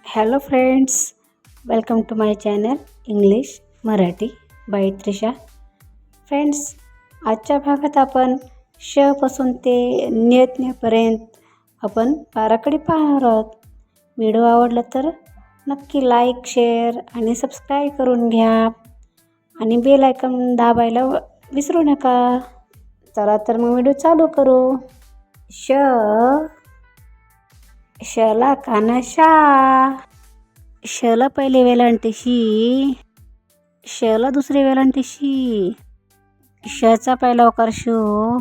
Hello friends, welcome to my channel English Marathi by Trisha. Friends, आजच्या भागात आपण श पासून ते नियतनेपर्यंत आपण पाराकडे पाहणार आहोत. व्हिडिओ आवडला तर नक्की लाईक, शेअर आणि सबस्क्राईब करून घ्या आणि बेल आयकॉन दाबायला विसरू नका. चला तर मग व्हिडिओ चालू करू. शला काना शा. शला पहिली वेलांटी शी. शला दुसरी वेलांटी शी. शचा पहिला उकार शू.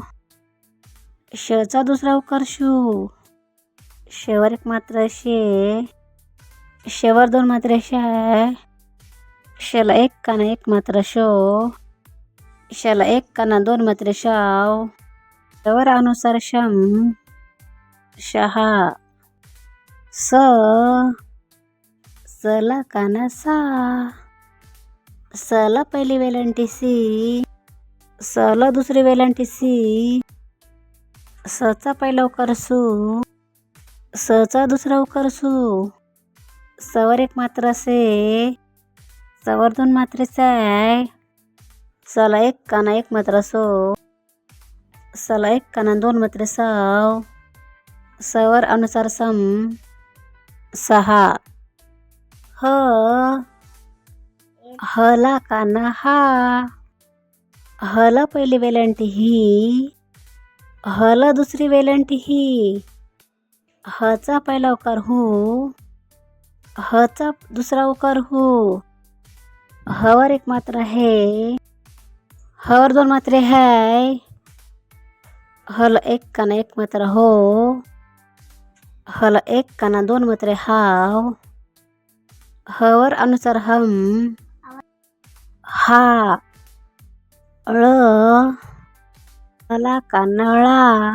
शचा दुसरा उकार शू. शेवर एक मात्रा शे. शेवर दोन मात्रे शाय. शला एक काना एक मात्रा शो. शला एक काना दोन मात्रे शाव. शेवर अनुसार शम. शहा. सला काना सा. सला पहिली वेलांटी सी. सला दुसरी वेलांटी सी. सचा पहिला उकार सू. सचा दुसरा उकार सू. सवर एक मात्रा से. सवर दोन मात्रे साय. सला एक काना एक मात्रा सो. सला एक काना दोन मात्रे साव. सवर अनुसार सम. सहा. हला काना हा. हला पहिली वेलांटी ही. हला दुसरी वेलांटी ही. हचा पहिला उकार हू. हचा दुसरा उकार हू. हवर एक मात्रा है. हवर दोन मात्रे है. हल एक काना एक मात्रा हो. हल एक काना दोन मात्रे हाव. हवर अनुसार हम. हा. ळला काना ळा.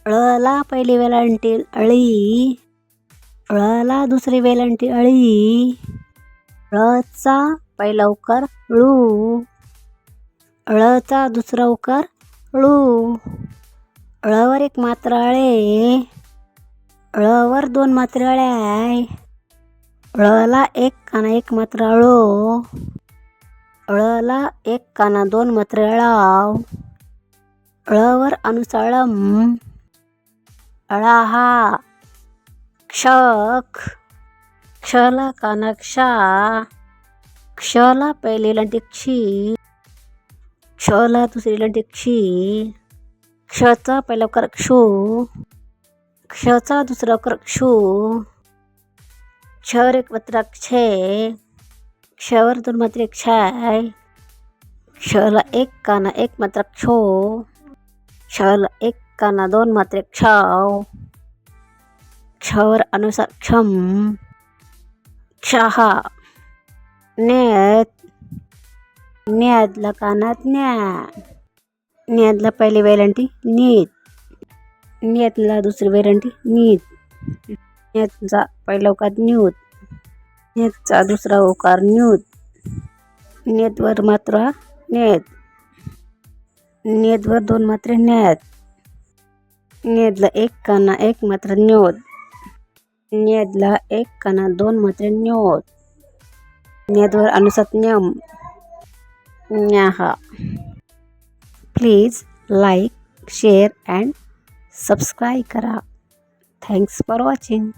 ळला पहिली वेलांटी अळी. ळला दुसरी वेलांटी अळी. ळचा पहिला उकार ळू. ळचा दुसरा उकार ळू. ळवर एक मात्रा अळे. ळवर दोन मात्रे अळ्याय. ळला एक काना एक मात्रा अळो. ळला एक काना दोन मात्रे अळाव. ळवर अनुसार ळम. अळाहा. क्षक. क्षला कानाक्षा. क्षला पहिली वेलांटी क्षी. क्षला दुसरी वेलांटी क्षी. क्षचा पहिला उकार क्षू. क्षचा दुसरा उकार क्षू. क्षवर एक मात्रा क्षे. क्षवर दोन मात्रे क्षाय. क्षला एक काना एक मात्रा क्षो. क्षला एक काना दोन मात्रे क्षाव. क्षवर अनुसार क्षम. क्षहा. न्याद. न्यादला कानात न्या. न्यादला पहिली वेलांटी नीत. न्यादला दुसरी वेलांटी नीत. न्यादचा पहिला उकार न्यूत. न्यादचा दुसरा उकार न्यूत. न्यादवर मात्रा न्याद. न्यादवर दोन मात्रे न्याद. न्यादला एक काना एक मात्रा न्योद. न्यादला एक काना दोन मात्रे न्योद. न्यादवर अनुसार न्यम. न्याहा. Please like, share and subscribe करा. Thanks for watching.